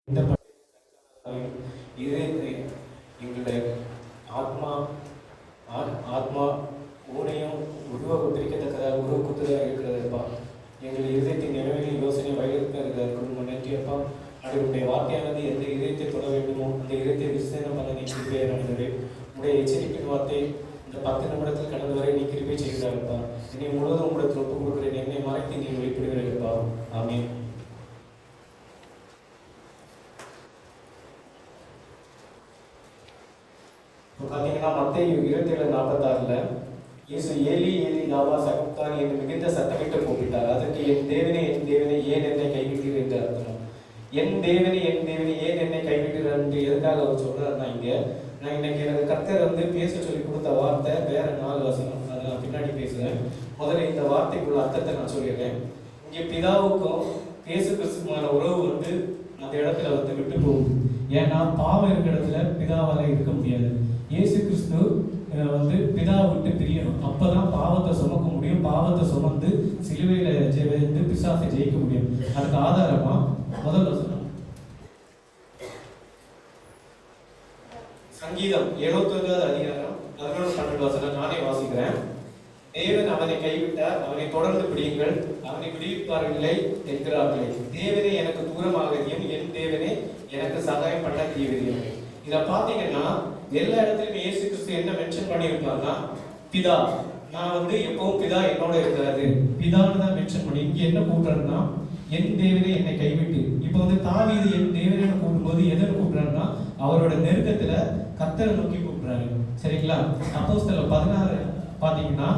இந்த இதயத்தை எங்களுடைய ஆத்மா ஆத்மா ஊனையும் உருவகுத்திரிக்கத்தக்கதாக உருவக்குத்ததாக இருக்கிறதுப்பா. எங்கள் இதயத்தின் நினைவுகளின் யோசனை வயலுக்கு இருக்கிறது. நன்றியப்பா. அவருடைய வார்த்தையானது எந்த இதயத்தை தொட வேண்டுமோ அந்த இதயத்தை விசேஷம் பண்ண நீ கிருபையை நடந்தது. உடைய எச்சரிப்பின் வார்த்தை இந்த 10 நிமிடத்தில் கடந்த வரை நீ கிருபை செய்கிறாருப்பா. என்னை முழுவதும் உங்களுடைய ஒப்புக் கொடுக்கிறேன். என்னை மறைத்து நீ வெளிப்படுகிறப்பா. ஆமீன். இப்போ பார்த்தீங்கன்னா மத்தேயு 27:46 இயேசு ஏலி ஏலி லாமா சகப்தானி என்று மிகுந்த சத்தமிட்டு கூப்பிட்டார். அதற்கு என் தேவனே ஏன் என்னை கைவிட்டீர் என்று அர்த்தம். என் தேவனே ஏன் என்னை கைவிட்டீர் என்று எதுக்காக அவர் சொல்றாருன்னா, நான் இன்னைக்கு எனக்கு கர்த்தர் பேச சொல்லி கொடுத்த வார்த்தை வேற 4 வசனம். அதை நான் பின்னாடி பேசுறேன். முதல்ல இந்த வார்த்தைக்குள்ள அர்த்தத்தை நான் சொல்லிடுறேன். இங்கே பிதாவுக்கும் இயேசு கிறிஸ்துக்குமான உறவு அந்த இடத்துல விட்டு போகும். ஏன்னா பாவம் இருக்கிற இடத்துல பிதாவால இருக்க முடியாது. இயேசு கிறிஸ்து பிதா விட்டு பிரியணும். அப்பதான் பாவத்தை சுமக்க முடியும். பாவத்தை சுமந்து சிலுவையில பிசாசை ஜெயிக்க முடியும். அதுக்கு ஆதாரமா முதல் வசனம் சங்கீதம் 71:11 வசனம் நானே வாசிக்கிறேன். தேவன் அவனை கைவிட்டார், அவனை தொடர்ந்து பிடியுங்கள், அவனை விடுவிப்பார்களே என்கிறார்களே. தேவனே எனக்கு தூரமாகதியும் என் தேவனே எனக்கு சகாயம் பண்ண தீவிரியும். இதை பார்த்தீங்கன்னா எல்லா இடத்துலையும் இயேசு கிறிஸ்து என்ன மென்ஷன் பண்ணியிருப்பாருன்னா, பிதா. நான் எப்பவும் பிதா என்னோட இருக்காது, பிதான்னு தான் மென்ஷன் பண்ணி. இங்க என்ன கூப்பிடுறாருன்னா, என் தேவனே என்னை கைவிட்டு. இப்போ தாவீது என் தேவனே கூப்பிடும்போது எதை கூப்பிடுறாருன்னா, அவரோட நெருக்கத்துல கர்த்தரை நோக்கி கூப்பிடுறாரு. சரிங்களா? அப்போஸ்தலர் 16 பார்த்தீங்கன்னா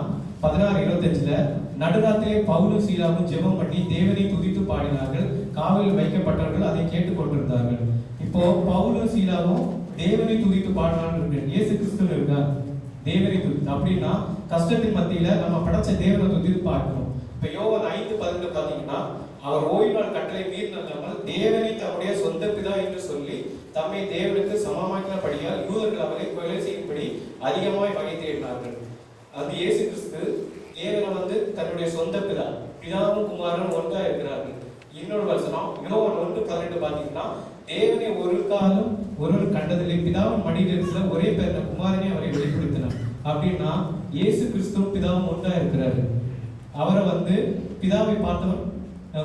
16:25 நடுராத்திரியே பவுலும் சீலாவும் ஜெபம் பண்ணி தேவனை துதித்து பாடினார்கள். காவலில் வைக்கப்பட்டவர்கள் அதை கேட்டுக் கொண்டிருந்தார்கள். இப்போ பவுலும் சீலாவும் தேவனை துதித்து பாடினார்கள். இயேசு கிறிஸ்து இருக்கார் தேவனை துதித்து. அப்படின்னா கஷ்டத்தின் மத்தியில நம்ம படைச்ச தேவனை துதித்து பாடணும். இப்ப யோவான் 5:12 பார்த்தீங்கன்னா, அவர் ஓய்வு நாள் கட்டளை மீறினாமல் தேவனை தம்முடைய சொந்த பிதா என்று சொல்லி தம்மை தேவனுக்கு சமமாக்கினபடியால் யூதர்கள் அவரை கொலை செய்யும்படி அதிகமாய் வகை தேடினார்கள். அது இயேசு கிறிஸ்து தேவனை தன்னுடைய சொந்த பிதா, பிதாவும் குமாரனும் ஒன்றா இருக்கிறார்கள். இன்னொரு வசனம் யோவான் 1:18 பார்த்தீங்கன்னா, தேவனை ஒரு காலம் ஒருவர் கண்டதில்லை, பிதாவின் மடியில் இருக்கிற ஒரே பேர்ந்த குமாரனை அவரை வெளிப்படுத்தினார். அப்படின்னா இயேசு கிறிஸ்துவும் பிதாவும் ஒன்றா இருக்கிறாரு. அவரை பிதாவை பார்த்தவர்,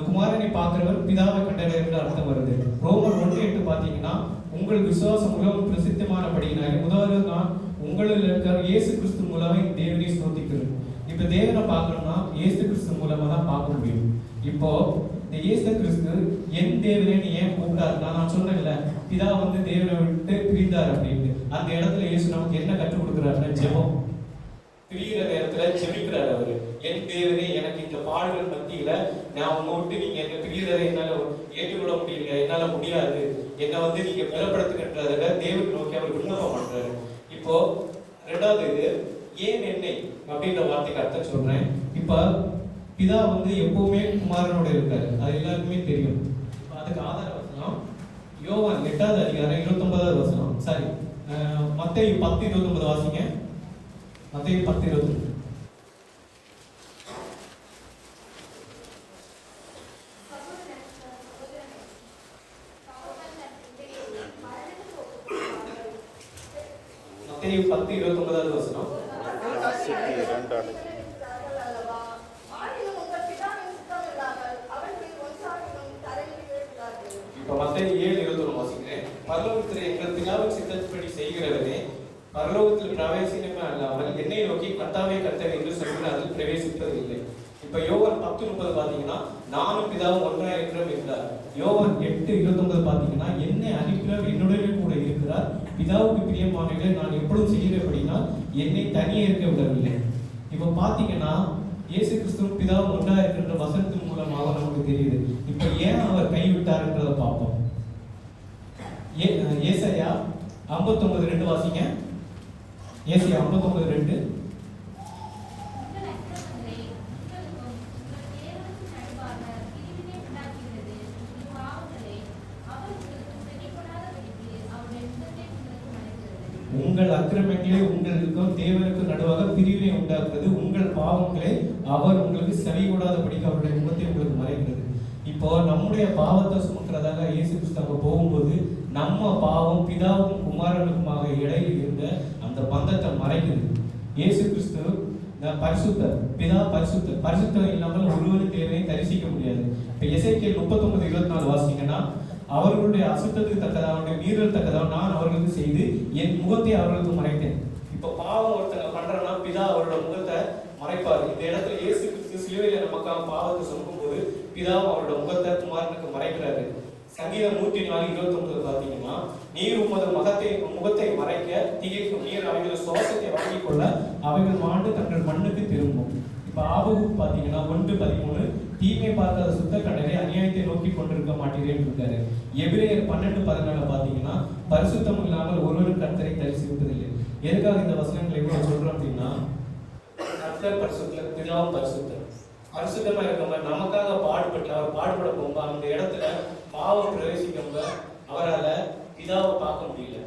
குமாரனை பார்க்கிறவர் பிதாவை கண்டவர் என்று அர்த்தம் வருது. ரோமர் 1:8 பார்த்தீங்கன்னா, உங்கள் விசுவாசம் உலகம் பிரசித்தமானபடியினாலே முதல்ல நான் உங்களில் இருக்கிற இயேசு கிறிஸ்து மூலமா தேவனை ஸ்தோத்திக்கிறேன். இப்ப தேவனை பார்க்கணும்னா இயேசு கிறிஸ்து மூலமா தான் பார்க்க முடியும். இப்போ இந்த இயேசு கிறிஸ்து என் தேவனேன்னு ஏன் கூப்பிட்டாருன்னா, நான் சொன்னேன்ல பிதா தேவனை விட்டு பிரிந்தார் அப்படின்னு. அந்த இடத்துல இயேசு நமக்கு என்ன கற்றுக் கொடுக்குறாருன்னா, ஜெபம். பிரிகிற நேரத்துல ஜெபிக்கிறார் அவரு. என் தேவனே எனக்கு இந்த பாடுகள் மத்தியில நான் உங்க விட்டு நீங்க என்ன பிரிகிறதை என்னால ஏற்றுக்கொள்ள முடியல, என்னால முடியாது, என்னை நீங்க பலப்படுத்துகின்றத தேவன் நோக்கி அவர் விண்ணப்பம் பண்றாரு. இப்போ ரெண்டாவது ஏன் என்னை அப்படின்ற வார்த்தைக்கு அர்த்தம் சொல்றேன். இப்ப பிதா எப்பவுமே குமாரனோட இருக்காரு, அது எல்லாருக்குமே தெரியும். அதுக்கு ஆதார வசனம் யோவான் 8:29 வசனம். சாரி, மத்தேயு 10:29 வாசிங்க. மத்தேயு 10:29. மத்தேயு 10:29 வசனம். இப்ப மத்தேயு 7:21 வாசிக்கிறேன். பரலோகத்தில் எங்கள் பிதாவின் சித்தப்படி செய்கிறவனே பரலோகத்தில் பிரவேசிக்கவே அல்லாமல் என்னை நோக்கி கர்த்தாவே கர்த்தர் என்று சொல்கிறார்கள், பிரவேசிப்பதில்லை. இப்ப யோவான் 10:30 பாத்தீங்கன்னா, நானும் பிதாவும் ஒன்றா இருக்கிறோம் என்றார். யோவான் 8:29 பாத்தீங்கன்னா, என்னை அனுப்பினவர் என்னுடனே கூட இருக்கிறார், பிதாவுக்கு பிரியமானவர்களை நான் எப்பொழுதும் செய்கிறபடினா என்னை தனியே இருக்க விடவில்லை. இப்ப பாத்தீங்கன்னா இயேசு கிறிஸ்துவும் பிதாவும் ஒன்றா இருக்கின்ற வசனத்தின் மூலமாக நமக்கு தெரியுது. இப்ப ஏன் அவர் கைவிட்டார்ன்றதை பார்ப்போம். ஏசாயா 59:2 வாசிங்க. ஏசாயா 59:2. உங்கள் அக்கிரமங்களை உங்களுக்கும் தேவனுக்கு நடுவாக பிரிவினை உண்டாக்குறது, உங்கள் பாவங்களை அவர் உங்களுக்கு செவி கூடாதபடிக்கு அவருடைய முகத்தை உங்களுக்கு மறைக்கிறது. இப்போ நம்முடைய பாவத்தை சுமக்கிறதாக இயேசு கிறிஸ்து போகும்போது நம்ம பாவம் பிதாவுக்கும் குமாரனுக்குமாக இடையில் இருந்த அந்த பந்தத்தை மறைக்குது. இயேசு கிறிஸ்து பரிசுத்தர், பிதா பரிசுத்தர். பரிசுத்தம் இல்லாமல் ஒருவரும் தேவனை தரிசிக்க முடியாது. இப்ப எசேக்கியேல் 39:24 வாசிங்கன்னா, அவர்களுடைய அசுத்தத்துக்கு தக்கதாக அவருடைய மீறல் தக்கதாக நான் அவர்களுக்கு செய்து என் முகத்தை அவர்களுக்கு மறைத்தேன். இப்ப பாவம் ஒருத்தங்க பண்றனா பிதா அவரோட முகத்தை மறைப்பாரு. இந்த இடத்துல இயேசு கிறிஸ்து சிலுவையில நமக்காக பாவத்தை சுமக்கும் போது பிதாவும் அவரோட முகத்தை குமாரனுக்கு மறைக்கிறாரு. சங்கீதம் 104:29 பாத்தீங்கன்னா, நீர் உமது முகத்தை மறைக்க திகைக்கும், நீர் அவைகள் சுவாசத்தை வாங்கிக் கொள்ள அவைகள் மாண்டு தங்கள் மண்ணுக்கு திரும்பும். இப்ப ஆபகுக் பாத்தீங்கன்னா 1:13, தீமை பார்க்காத சுத்த கண்டரை அநியாயத்தை நோக்கி கொண்டிருக்க மாட்டீரேன்னு இருக்காரு. எபிரேயர் 12:14 பாத்தீங்கன்னா, பரிசுத்தம் இல்லாமல் ஒருவரும் கர்த்தரை தரிசிப்பதில்லை. எதுக்காக இந்த வசனங்களை இவ்வளவு சொல்றோம் அப்படின்னா, கர்த்தர் பரிசுத்தர், பிதாவும் பரிசுத்தர். பரிசுத்தமா இருக்கவங்க நமக்காக பாடுபட்டு அவர் பாடுபட போகும்போது அந்த இடத்துல பாவம் பிரவேசிக்கவங்க அவரால் பிதாவை பார்க்க முடியல.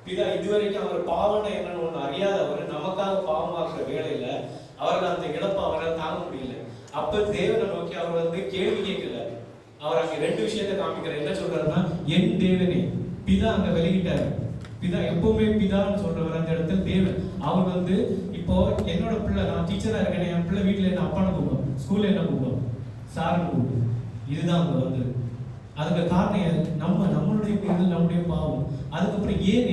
பிதா இதுவரைக்கும் அவர் பாவனை என்னன்னு ஒண்ணு அறியாதவர் நமக்காக பாவமாக்குற வேலையில அவரால் அந்த இழப்பை அவரால் தாங்க முடியல. அப்ப தேவனை நோக்கி அவர் கேள்வி கேட்கல. அவர் அங்க 2 விஷயத்தை காமிக்கிறார். என்ன சொல்றாருன்னா, என் தேவனே. பிதா அங்க விலகிட்டாரு. பிதா எப்பவுமே பிதான்னு சொல்றவர் அந்த இடத்துல தேவன். அவர் இப்போ என்னோட பிள்ளை, நான் டீச்சரா இருக்கேன், என் பிள்ளை வீட்டுல என்ன அப்பான்னு கூப்பிடும், ஸ்கூல்ல என்ன கூப்பிடும், சார்னு கூப்பிடும். இதுதான் அங்க அதுக்கு காரணம் நம்மளுடைய மீது நம்முடைய பாவம். அதுக்கப்புறம் ஏன்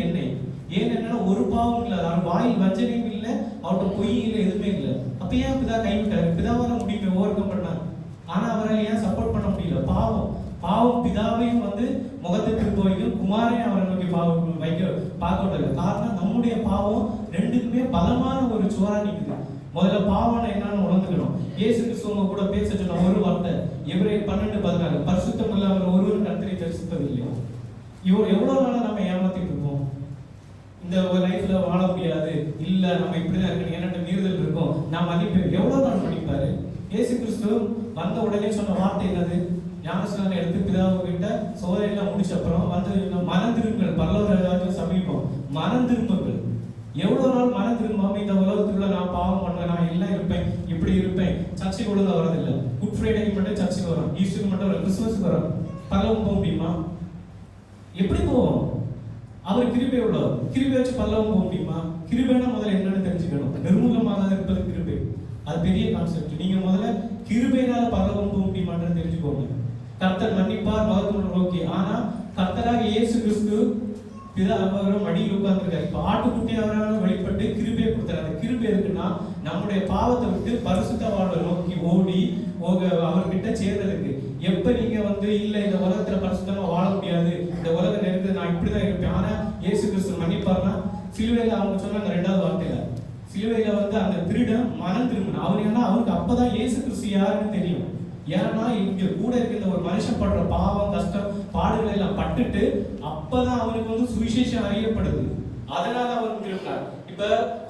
என்னன்னா ஒரு பாவம் இல்லை, அவர் வாயில் வஞ்சனையும் இல்லை, அவர்கிட்ட பொய் இல்லை, எதுவுமே இல்லை. அப்ப ஏன் பிதா கைவிட்டாரு? பிதாவால முடியுமே ஓவர் கம் பண்ணார். ஆனா அவரால் ஏன் சப்போர்ட் பண்ண முடியல? பாவம் பிதாவையும் முகத்தை திருப்ப வைக்கும், குமாரையும் அவரை நோக்கி வைக்க பார்க்க விடல. காரணம் நம்முடைய பாவம் ரெண்டுக்குமே பலமான ஒரு சுவரா நிக்குது. முதல்ல பாவம் என்னன்னு உணர்ந்துக்கணும். இயேசு கிறிஸ்துவ கூட பேச சொன்ன ஒரு வார்த்தை எபிரேயர் 12:14, பரிசுத்தம் இல்லாமல் ஒருவரும் கர்த்தரை தரிசிப்பதில்லை. எவ்வளவு நாளா நம்ம ஏமாத்திட்டு இருக்கோம்? இந்த ஒரு லைஃப்ல வாழ முடியாது, இல்ல நம்ம இப்படிதான் இருக்கணும், என்னட்ட மீறுதல் இருக்கும், நான் மதிப்பேன். எவ்வளவு நாள் மன்னிப்பாரு? இயேசு கிறிஸ்து வந்த உடனே சொன்ன வார்த்தை என்னது? ஞானஸ்நானம் எடுத்து பிதாவுகிட்ட சோதனையெல்லாம் முடிச்ச அப்புறம் மனம் திரும்புங்கள், பரலோக ராஜ்யம் சமீபம். மனம் திரும்புங்கள். எவ்வளவு நாள் மனம் திரும்பாம இந்த உலகத்துக்குள்ள நான் பாவம் பண்ணுவேன், நான் எல்லாம் இருப்பேன், இப்படி இருப்பேன், சர்ச்சைக்கு ஒழுங்கா வரதில்லை, குட் ஃப்ரைடேக்கு மட்டும் சர்ச்சைக்கு வரும், ஈஸ்டருக்கு மட்டும் வரும், கிறிஸ்துமஸுக்கு வரும், பரலோகம் போக முடியுமா? எப்படி போவோம்? அவர் கிருபை உள்ளவர். கிருபை வச்சு பரலோகம் போக முடியுமா? கிருபைனா முதல்ல என்னன்னு தெரிஞ்சுக்கணும். நிர்மூலமாக இருப்பது கிருபை. அது பெரிய கான்செப்ட். நீங்க முதல்ல கிருபையினால பரலோகம் போக முடியுமான்னு தெரிஞ்சுக்கோங்க. கர்த்தர் மன்னிப்பார், மகத்துவம் நோக்கி. ஆனா கர்த்தராக இயேசு கிறிஸ்து பிதா அவரும் மடியில் உட்கார்ந்துருக்காரு. இப்ப ஆட்டுக்குட்டி அவரால் வெளிப்பட்டு கிருபையை கொடுத்தாரு. அந்த கிருபை இருக்குன்னா நம்முடைய பாவத்தை விட்டு பரிசுத்த வாழ்வை நோக்கி ஓடி அவர்கிட்ட சேர்றதுக்கு. எப்ப நீங்க இல்ல இந்த உலகத்துல பரிசுத்தமா வாழ முடியாது, இந்த உலகம் நெருங்குது, நான் இப்படிதான் இருப்பேன், ஆனா இயேசு கிறிஸ்து மன்னிப்பார்னா, சிலுவையில அவங்க சொன்னாங்க 2வது வார்த்தையில, சிலுவையில அந்த திருடன் மனம் திரும்பினான். அவருக்கு அப்பதான் இயேசு கிறிஸ்து யாருன்னு தெரியும். ஏன்னா இங்க கூட இருக்கிற ஒரு மனுஷன் படுற பாவம், கஷ்டம், பாடுகளை எல்லாம் பட்டுட்டு அப்பதான் அவனுக்கு சுவிசேஷம் அறியப்படுது. அதனால அவன் திரும்பினார். இப்ப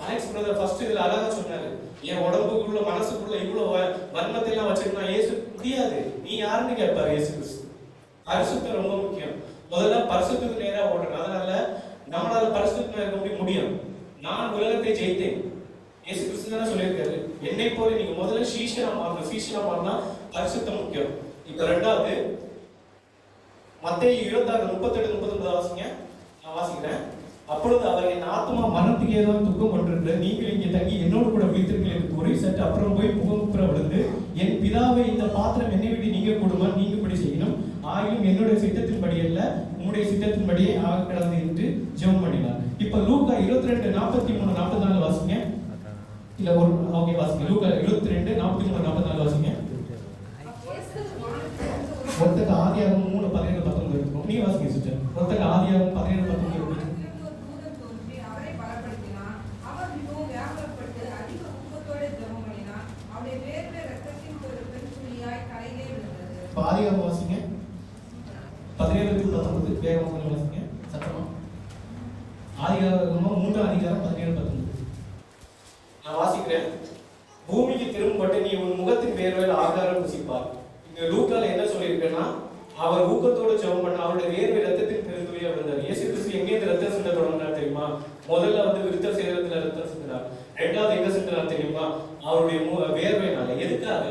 அலெக்ஸ் பிரதர் ஃபர்ஸ்ட் இதுல அழகா சொன்னாரு, என் உடம்புக்குள்ள மனசுக்குள்ள இவ்வளவு வன்மத்தை எல்லாம் வச்சிருந்தா இயேசு முடியாது, நீ யாருன்னு கேட்பாரு இயேசு கிறிஸ்து. பரிசுத்தம் ரொம்ப முக்கியம். முதல்ல பரிசுத்தத்துக்கு நேரா ஓடணும். அதனால நம்மளால பரிசுத்தமா இருக்க முடியும். நான் உலகத்தை ஜெயித்தேன், இயேசு கிறிஸ்து தானே சொல்லியிருக்காரு. என்னை போல நீங்க முதல்ல சீஷனா மாறணும். சீஷனா மாறினா பரிசுத்தம் முக்கியம். இப்ப 2வது மத்தேயு 26:38-39 வாசிங்க. நான் வாசிக்கிறேன். அப்பொழுது அவர், என் ஆத்மா மரணத்துக்கு ஏதோ துக்கம் கொண்டிருக்கிறது, நீங்கள் இங்கே தங்கி என்னோடு கூட வைத்திருங்கள் என்று கூறி சற்று அப்புறம் போய் முகமுப்புற விழுந்து, என் பிதாவை இந்த பாத்திரம் என்னை விட்டு நீங்க கூடுமா, நீங்க இப்படி செய்யணும், ஆகியும் என்னுடைய சித்தத்தின்படி அல்ல உங்களுடைய சித்தத்தின்படியே ஆக கிடந்து என்று ஜெபம் பண்ணினார். இப்ப லூக்கா 22:43-44 வாசிங்க. இல்ல ஒரு ஓகே வாசிங்க. லூக்கா 22:43-44 வாசிங்க. ஒருத்தருக்கு ஆதியாகமம் 3:17-19 இருக்கும். நீங்க வாசிங்க சிஸ்டர். ஒருத்தருக்கு ஆதியாகமம் 17:19 இருக்கும். ஆதியாகமம் வாசிங்க 17-19 வேகமாக வாசிங்க சத்தமா. ஆதியாகமம் 3:17-19 நான் வாசிக்கிறேன். பூமிக்கு திரும்பப்பட்டு நீ உன் முகத்தின் வேர்வையில் ஆகாரம் புசிப்பார். இங்க லூக்கால என்ன சொல்லியிருக்கேன்னா, அவர் ஊக்கத்தோடு ஜெபம் பண்ண அவருடைய வேர்வை ரத்தத்தின் பெருந்துவையா விழுந்தார். இயேசு கிறிஸ்து எங்கேருந்து ரத்தம் சிந்த தொடங்கினார் தெரியுமா? முதல்ல விருத்த சேதத்துல ரத்தம் சிந்தினார். 2வது எங்க சிந்தினார் தெரியுமா? அவருடைய வேர்வையினால. எதுக்காக?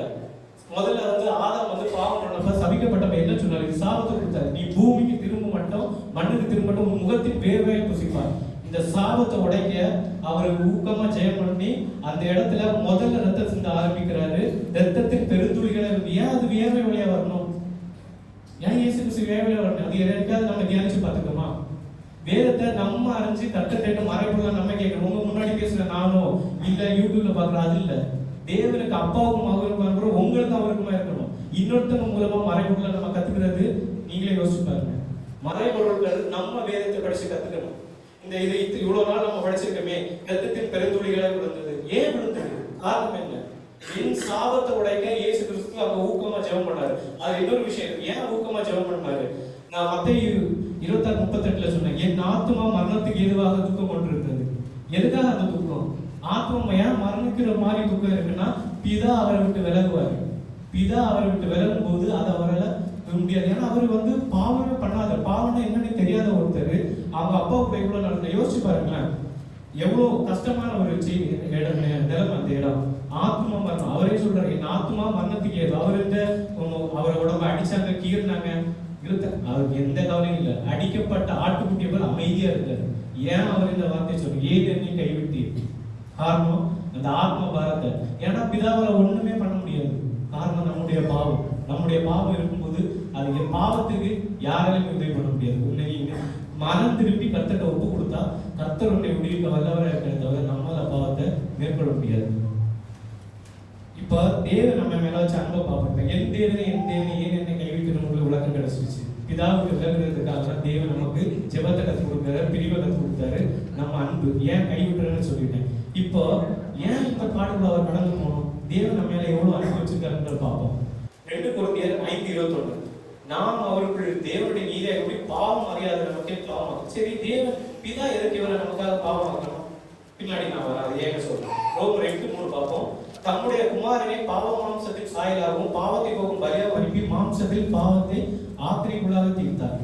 முதல்ல ஆதாம் பாவம் பண்ணப்ப சபிக்கப்பட்டப்ப என்ன சொன்னார்? சாபத்தை கொடுத்தாரு, நீ பூமிக்கு திரும்ப மட்டும் மண்ணுக்கு திரும்பட்டும், உன் முகத்தின் வேர்வையை புசிப்பார். இந்த சாபத்தை உடைக்க அவர் ஊக்கமா ஜெயம் பண்ணி அந்த இடத்துல முதல்ல ரத்தம் சிந்த ஆரம்பிக்கிறாரு. ரத்தத்தின் பெருந்துளிகளை ஏன் அது வியர்வை வழியா வரணும்? ஏன் இயேசு கிறிஸ்து வியர்வையில வரணும்? அது எனக்காவது நம்ம தியானிச்சு பார்த்துக்கோமா? வேதத்தை நம்ம அறிஞ்சு கட்டத்தை மறைப்பொருள் நம்ம கேட்கணும். உங்க முன்னாடி பேசுற நானோ இல்ல யூடியூப்ல பாக்குற அது இல்ல. தேவனுக்கு அப்பாவுக்கும் மகனுக்கும் இருக்கிறோம், உங்களுக்கு அவருக்குமா இருக்கணும். இன்னொருத்தவங்க மூலமா மறைபொருளை நம்ம கத்துக்கிறது நீங்களே யோசிச்சு பாருங்க. மறைபொருள்கள் நம்ம வேதத்தை படிச்சு கத்துக்கணும். இந்த இது இவ்வளவு நாள் நம்ம படிச்சிருக்கோமே, ரத்தத்தின் பெருந்துளிகளை விழுந்தது. ஏன் விழுந்தது? காரணம் என்ன? என் சாபத்தை உடைக்க இயேசு கிறிஸ்து அங்க ஊக்கமா ஜெபம் பண்ணாரு. அது இன்னொரு விஷயம். ஏன் ஊக்கமா ஜெபம் பண்ணாரு? நான் மத்தேயு 26:38 சொன்னேன், என் ஆத்துமா மரணத்துக்கு எதுவாக துக்கம் கொண்டிருக்கிறது. எதுக்காக அந்த துக்கம்? ஆத்மா ஏன் மரணிக்கிற மாதிரி துக்கம் இருக்குன்னா, பிதா அவரை விட்டு விலகுவாரு. பிதா அவரை விட்டு விலகும் போது அதை அவரால் முடியாது. ஏன்னா அவர் பாவமே பண்ணாத, பாவம்னா என்னன்னு தெரியாத ஒருத்தர் அவங்க அப்பாவுக்கு எவ்வளவு நடந்த யோசிச்சு பாருங்களேன். எவ்வளவு கஷ்டமான ஒரு இடம் நிலைமை அந்த இடம். ஆத்மா மரணம். அவரே சொல்றாரு, என் ஆத்மா மரணத்துக்கு ஏது. அவரை உடம்பு அடிச்சாங்க, கீறினாங்க, அவருக்கு எந்த கவலையும் இல்லை. அடிக்கப்பட்ட ஆட்டுக்குட்டியை போல அமைதியா இருக்காரு. ஏன் அவர் இந்த வார்த்தை சொல்லி ஏன் என்னை கைவிட்டு? காரணம் அந்த ஆத்ம பாரத்தை. ஏன்னா பிதாவால ஒண்ணுமே பண்ண முடியாது. காரணம் நம்முடைய பாவம். நம்முடைய பாவம் இருக்கும்போது அது பாவத்துக்கு யாராலையும் உதவி பண்ண முடியாது. மனம் திருப்பி கர்த்தரை ஒப்பு கொடுத்தா கர்த்தர் உன்னை விடுவிக்க வல்லவராக இருக்கிறத தவிர நம்மளால பாவத்தை மேற்கொள்ள முடியாது. இப்ப தேவன் நம்ம மேல வச்சு அன்பை பார்ப்போம். என் தேவனை ஏன் என்னை கைவிட்டு உங்களுக்கு விளக்கம் கிடைச்சிருச்சு. பிதாவுக்கு விலகுறதுக்காக தான் தேவன் நமக்கு ஜெபத்தை கற்றுக் கொடுத்தாரு, பிரிவை கற்றுக் கொடுத்தாரு. நம்ம அன்பு ஏன் கைவிட்டுறன்னு சொல்லிட்டேன். இப்போ ஏன் இந்த பாடுகளை அவர் கடந்து போகணும்? தேவன் நம்ம மேல எவ்வளவு அன்பு வச்சிருக்காருன்ற பார்ப்போம். 2 கொரிந்தியர் 5:21 நாம் அவருக்குள் தேவனுடைய நீதியை எப்படி பாவம் அறியாத நமக்கே பாவம். சரி, தேவன் பிதா எதற்கு இவரை நமக்காக பாவம் ஆக்கணும்? பின்னாடி நான் வர அதை ஏங்க சொல்றேன். ரோமர் 8:3 பார்ப்போம். தம்முடைய குமாரனை பாவ மாம்சத்தில் சாயலாகவும் பாவத்தை போகும் பலியாக அனுப்பி மாம்சத்தில் பாவத்தை ஆக்கிரிக்குள்ளாக தீர்த்தார்.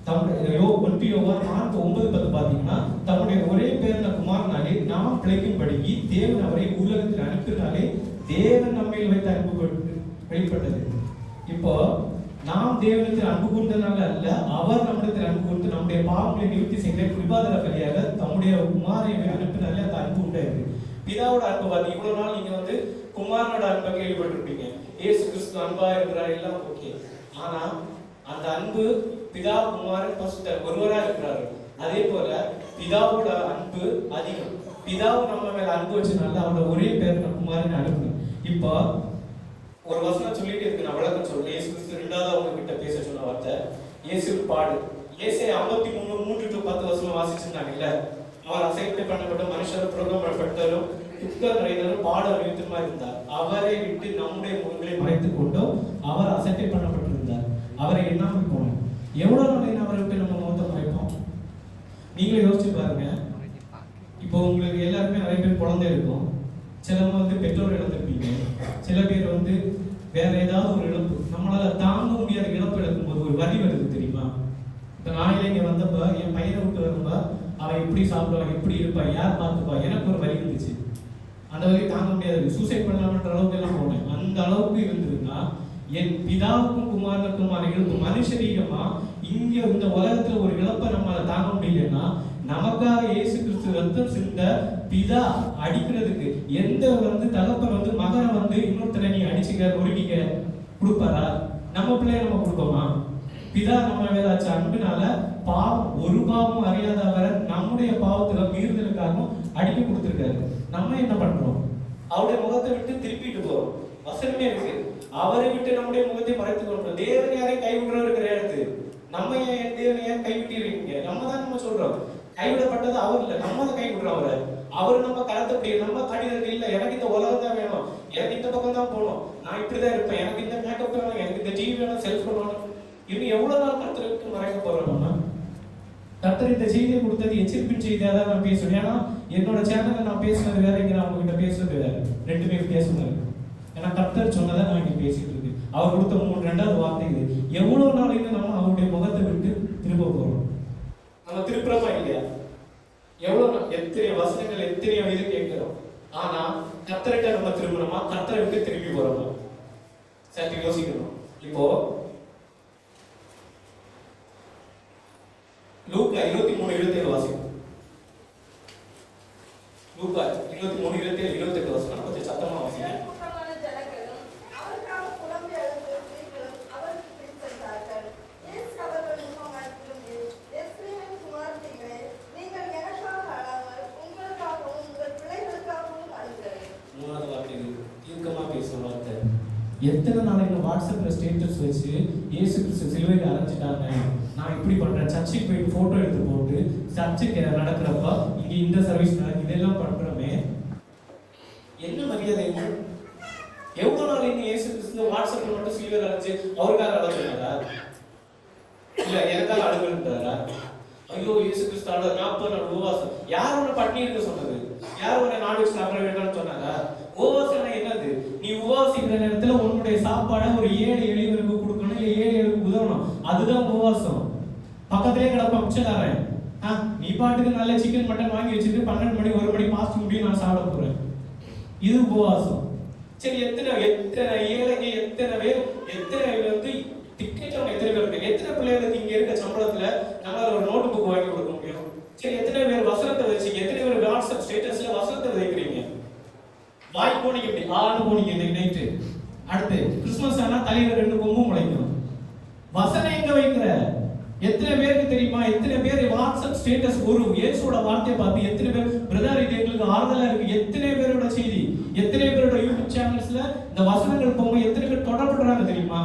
தம்முடைய 1 யோவான் 4:9-10 பார்த்தீங்கன்னா, தம்முடைய ஒரே பேர்ல குமாரனாலே நாம் பிழைக்கும்படிக்கு தேவன் அவரை உலகத்தில் அனுப்பினாலே தேவன் நம்மையில் வைத்த அன்பு வெளிப்பட்டது. இப்போ நாம் தேவனத்தில் அன்பு கொண்டனால அல்ல, அவர் நம்மிடத்தில் அன்பு கொண்டு நம்முடைய பாவங்களை நிவர்த்தி செய்கிற கிருபாதார பலியாக தம்முடைய குமாரனை அனுப்பினாலே அந்த அன்பு உண்டாயிருக்கு. பிதாவோட அன்பு பார்த்து இவ்வளவு நாள் நீங்க குமாரனோட அன்பை கேள்விப்பட்டிருப்பீங்க. இயேசு கிறிஸ்து அன்பா இருக்கிறார், எல்லாம் ஓகே. ஆனா அந்த அன்பு பிதா குமாரன் பசுத்தர் ஒருவரா இருக்கிறாரு. அதே போல பிதாவோட அன்பு அதிகம். பிதாவும் நம்ம மேல அன்பு வச்சனால அவரோட ஒரே பேர் குமாரன் அனுப்பு. இப்போ ஒரு வசனம் சொல்லிட்டு இருக்கு, நான் விளக்கம் சொல்றேன். இயேசு கிறிஸ்து 2வது அவங்க கிட்ட பேச சொன்ன வார்த்தை இயேசு பாடு. ஏசாயா 53:3-10 வாசிச்சிருந்தாங்கல்ல. அவர் அசைட்டு பண்ணப்பட்ட மனுஷரும் புறக்கம்பட்டரும் துக்கம் நிறைந்தரும் பாட அறிவித்துமா இருந்தார். அவரை விட்டு நம்முடைய முகங்களை மறைத்துக் கொண்டோம். அவர் அசைட்டை பண்ணப்பட்டிருந்தார். அவரை எண்ணாமல் போனோம். எவ்வளவு நாள் அவரை விட்டு நம்ம முகத்தை மறைப்போம்? நீங்களே யோசிச்சு பாருங்க. இப்போ உங்களுக்கு எல்லாருமே நிறைய பேர் குழந்தை இருக்கும். சிலவங்க பெற்றோர் இழந்திருப்பீங்க. சில பேர் வேற ஏதாவது ஒரு இழப்பு, நம்மளால தாங்க முடியாத இழப்பு இழக்கும்போது ஒரு வலி வருது தெரியுமா? இப்போ நாளையில இங்க வந்தப்ப என் பையனை விட்டு வரும்பா அவன் எப்படி சாப்பிடுவான், எப்படி இருப்பான், யார் பார்த்துப்பா, எனக்கு ஒரு வலி இருந்துச்சு. அந்த வலி தாங்க முடியாது. சூசைட் பண்ணலாம்ன்ற அளவுக்கு எல்லாம் போனேன். அந்த அளவுக்கு இருந்ததுன்னா என் பிதாவுக்கும் குமாரனுக்குமான இழப்பு மனுஷரீகமா இங்க இந்த உலகத்துல ஒரு இழப்பை நம்மளால தாங்க முடியலன்னா நமக்காக இயேசு கிறிஸ்து ரத்தம் சிந்த பிதா அடிக்கிறதுக்கு எந்த தகப்பன் மகனை இன்னொருத்தனை நீ அடிச்சுக்க நொறுக்கிக்க கொடுப்பாரா? நம்ம பிள்ளைய நம்ம கொடுப்போமா? பிதா நம்ம வேதாச்சு அன்புனால பாவம் ஒரு பாவமும் அறியாதவரை நம்முடைய பாவத்துல மீறுதலுக்காகவும் அடிக்க கொடுத்துருக்காரு. நம்ம என்ன பண்றோம்? அவருடைய முகத்தை விட்டு திருப்பிட்டு போறோம். வசனமே இருக்கு, அவரை விட்டு நம்முடைய முகத்தை மறைத்துக் கொள்றோம். தேவன் யாரையும் கைவிடுறோம் கிடையாது. நம்ம ஏன் தேவனை ஏன் கைவிட்டிருக்கீங்க? நம்ம தான் நம்ம சொல்றோம். கைவிடப்பட்டது அவர் இல்லை, நம்ம தான் கைவிடுறோம் அவரை. அவர் நம்ம கலத்தப்படி நம்ம கடிதம் இல்லை, எனக்கு இந்த உலகம் தான் வேணும், எனக்கு இந்த பக்கம் தான் போகணும், நான் இப்படிதான் இருப்பேன், எனக்கு இந்த மேக்கப் வேணும், எனக்கு இந்த டிவி வேணும், செல்போன் வேணும். இன்னும் எவ்வளவு நாள் கர்த்தருக்கு மறைக்க போறோம்? நம்ம கர்த்தர் இந்த செய்தியை கொடுத்தது எச்சரிப்பின் செய்தியாக தான் நான் பேசுவேன். ஏன்னா என்னோட சேனல்ல நான் பேசுனது வேற, இங்க நான் உங்ககிட்ட பேசுறது வேற, ரெண்டுமே வித்தியாசமா இருக்கு. ஏன்னா கர்த்தர் சொன்னதை நான் இங்க பேசிட்டு இருக்கு. அவர் கொடுத்த 2வது வார்த்தை இது. எவ்வளவு நாளைக்கு நம்ம அவருடைய முகத்தை விட்டு திரும்ப போறோம்? நம்ம திருப்புறமா இல்லையா? எவ்வளவு எத்தனை வசனங்கள் எத்தனையோ இது கேட்கிறோம். ஆனா கர்த்தர்கிட்ட நம்ம திரும்பணுமா, கர்த்தரை விட்டு திரும்பி போறோமா? சற்று யோசிக்கணும். இப்போ லூக்கா 23:27 வாசிக்கும். லூக்கா 23:27-28 வசனம் கொஞ்சம் சத்தமா வாசிங்க. கூட்டமான ஜனங்களும் அவருக்காக புலம்பி அழுது ஸ்திரீகளும் அவருக்கு பின் சென்றார்கள். இயேசு அவர்கள் முகமத்திலும், எஸ்ரீமின் குமாரத்திகளே, நீங்கள் எனக்காக அழாமல் உங்களுக்காகவும் உங்கள் பிள்ளைகளுக்காகவும் அழுங்கள். மூணாவது வார்த்தை இது தீர்க்கமா பேசுற வார்த்தை. எத்தனை நாளைக்கு வாட்ஸ்அப்ல ஸ்டேட்டஸ் வச்சு இயேசு கிறிஸ்து சிலுவையில் அரைஞ்சிட்டாங்க, நான் இப்படி பண்றேன், சர்ச்சுக்கு போயிட்டு போட்டோ எடுத்து போட்டு சர்ச்சுக்கு நடக்கிறப்ப இங்க இந்த சர்வீஸ் இதெல்லாம் பண்றோமே, என்ன மரியாதை? எவ்வளவு நாள் இன்னும் இயேசு கிறிஸ்து வாட்ஸ்அப்ல மட்டும் சிலுவையில் அரைஞ்சு அவருக்காக அழுகிறாரா? இல்ல எனக்காக அழுகிறாரா? ஐயோ இயேசு கிறிஸ்து அழுத 40 நாள் உபவாசம். யார் உன்னை பட்டினி இருக்க சொன்னது? யார் உன்னை நான்வெஜ் சாப்பிட வேண்டாம்னு சொன்னாங்க? உபவாசம் என்னது? நீ உபவாசிக்கிற நேரத்துல உன்னுடைய சாப்பாடை ஒரு 7 எளியவருக்கு கொடுக்கணும், இல்ல 7 ஏழுக்கு உதவணும். அதுதான் உபவாசம். பக்கத்திலே கிடப்ப பிச்சைக்காரன், நீ பாட்டுக்கு நல்ல சிக்கன் மட்டன் வாங்கி வச்சுட்டு 12 மணி 1 மணி பாஸ்ட் முடியும் நான் சாப்பிட போறேன். இது உபவாசம். சரி, எத்தனை ஏழைங்க, எத்தனை பேர் வந்து டிக்கெட் அவங்க எத்தனை பேர் இருக்கு? எத்தனை பிள்ளைகளுக்கு இங்க இருக்க சம்பளத்துல நம்மளால ஒரு நோட் புக் வாங்கி கொடுக்க முடியும்? சரி, எத்தனை பேர் வசனத்தை வச்சீங்க? எத்தனை பேர் வாட்ஸ்அப் ஸ்டேட்டஸ்ல வசனத்தை விதைக்கிறீங்க? வாய் போனீங்க, இப்படி ஆணு போனீங்க இன்னைக்கு நைட்டு. அடுத்து கிறிஸ்துமஸ் ஆனா தலையில 2 கொம்பும் முளைக்கும். வசனம் எங்க வைக்கிற? எத்தனை பேருக்கு தெரியுமா? எத்தனை பேர் வாட்ஸ்அப் ஸ்டேட்டஸ் ஒரு இயேசுவோட வார்த்தையை பார்த்து எத்தனை பேர் பிரதர் இது எங்களுக்கு ஆறுதலா இருக்கு, எத்தனை பேரோட செய்தி, எத்தனை பேரோட யூடியூப் சேனல்ஸ்ல இந்த வசனங்கள் போகும்போது எத்தனை பேர் தொடர்படுறாங்க தெரியுமா?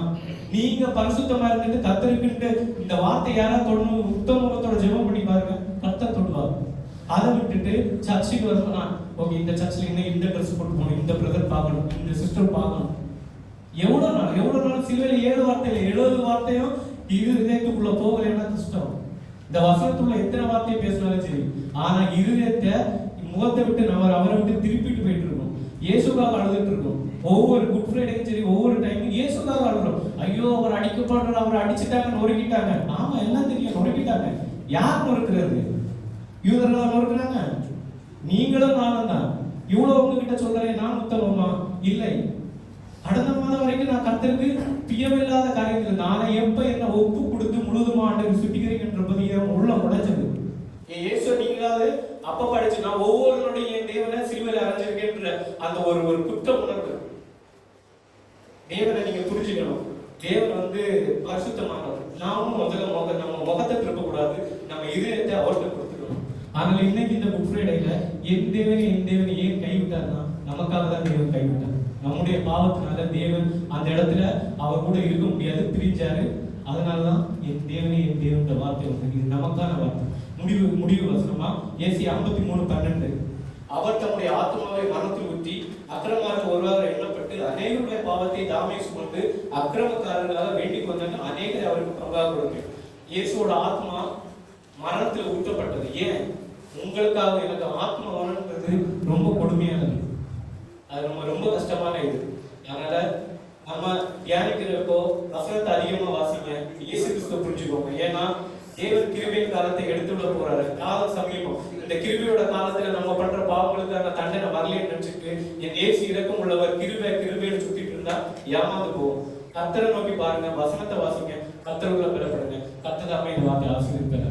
நீங்க பரிசுத்தமா இருந்துட்டு கர்த்தருக்குன்னு இந்த வார்த்தை யாராவது தொடணும், உத்தமத்தோட ஜெபம் பண்ணி பாருங்க, கர்த்தர் தொடுவார். அதை விட்டுட்டு சர்ச்சுக்கு வரணும்னா ஓகே இந்த சர்ச்சில் இன்னும் இந்த ட்ரெஸ் போட்டு போகணும், இந்த பிரதர் பார்க்கணும், இந்த சிஸ்டர் பார்க்கணும். எவ்வளவு நாள் சிலுவையில் 7 வார்த்தையில 70 வார்த்தையும் இருதயத்துக்குள்ள போகலைன்னா கஷ்டம். இந்த வசனத்துள்ள எத்தனை வார்த்தையை பேசினாலும் சரி, ஆனா இருதயத்தை முகத்தை விட்டு நம்ம அவரை விட்டு திருப்பிட்டு போயிட்டு இருக்கோம். இயேசுக்காக அழுதுட்டு இருக்கோம். ஒவ்வொரு குட் ஃப்ரைடேயும் சரி, ஒவ்வொரு டைமும் இயேசுக்காக அழுகிறோம். ஐயோ அவர் அடிக்கப்படுற, அவர் அடிச்சுட்டாங்க, நொறுக்கிட்டாங்க. ஆமா எல்லாம் தெரியும், நொறுக்கிட்டாங்க. யார் நொறுக்கிறது? யூதர்கள் நொறுக்கிறாங்க. நீங்களும் நானும் தான். இவ்வளவு உங்ககிட்ட சொல்றேன் நான் உத்தமமா? இல்லை. கடந்த மாதம் வரைக்கும் நான் கர்த்தருக்கு பிரியமில்லாத காரியத்தில் நானே எப்ப என்ன ஒப்பு கொடுத்து முழுதுமா ஆண்டவர் சுத்திகரிக்கின்றபோது என் உள்ள உடைச்சது. இயேசு நீங்களாவது அப்ப படிச்சு நான் ஒவ்வொருவருடைய என் தேவனை சிலுவையில் அரைஞ்சிருக்கேன்ற அந்த ஒரு குற்ற உணர்வு. தேவனை நீங்க புரிஞ்சுக்கணும். தேவன் வந்து பரிசுத்தமானவர். நாமும் முதல்ல நம்ம முகத்தை திருப்ப கூடாது, நம்ம இதயத்தை அவர்கிட்ட கொடுத்துக்கணும். ஆனால் இன்னைக்கு இந்த குட் ஃப்ரைடேல என் தேவனை ஏன் கைவிட்டார்னா நமக்காக தான் தேவன் கைவிட்டார். நம்முடைய பாவத்தினால தேவன் அந்த இடத்துல அவர் கூட இருக்க முடியாது, பிரிஞ்சாரு. அதனாலதான் என் தேவன்ற வார்த்தை வந்து இது நமக்கான வார்த்தை. முடிவு வசனமா ஏசியா 53:12. அவர் தம்முடைய ஆத்மாவை மரணத்தில் ஊற்றி அக்கிரமமாக ஒருவர் எண்ணப்பட்டு அநேகருடைய பாவத்தை தாமே சுமந்து அக்கிரமக்காரர்களாக வேண்டிக் வந்தாங்க, அநேகரை அவருக்கு பங்காக கொடுத்து. இயேசுவோட ஆத்மா மரணத்தில் ஊற்றப்பட்டது. ஏன்? உங்களுக்காக. எனக்கு ஆத்மா வரன்றது ரொம்ப கொடுமையானது, அது ரொம்ப கஷ்டமான இது. அதனால நம்ம தியானிக்கிறப்போ வசனத்தை அதிகமா வாசிங்க, இயேசு கிறிஸ்துவை புரிஞ்சுக்கோங்க. ஏன்னா தேவன் கிருபையின் காலத்தை எடுத்துள்ள போறாரு. காலம் சமீபம். இந்த கிருபையோட காலத்துல நம்ம பண்ற பாவங்களுக்கான தண்டனை வரலன்னு நினைச்சிட்டு என் இயேசு இரக்கம் உள்ளவர் கிருபைன்னு சுத்திட்டு இருந்தா ஏமாந்து போவோம். கர்த்தரை நோக்கி பாருங்க, வசனத்தை வாசிங்க, கர்த்தருக்குள்ள பெறப்படுங்க. கர்த்தர் தாமே இந்த வார்த்தை ஆசீர்வதிப்பார்.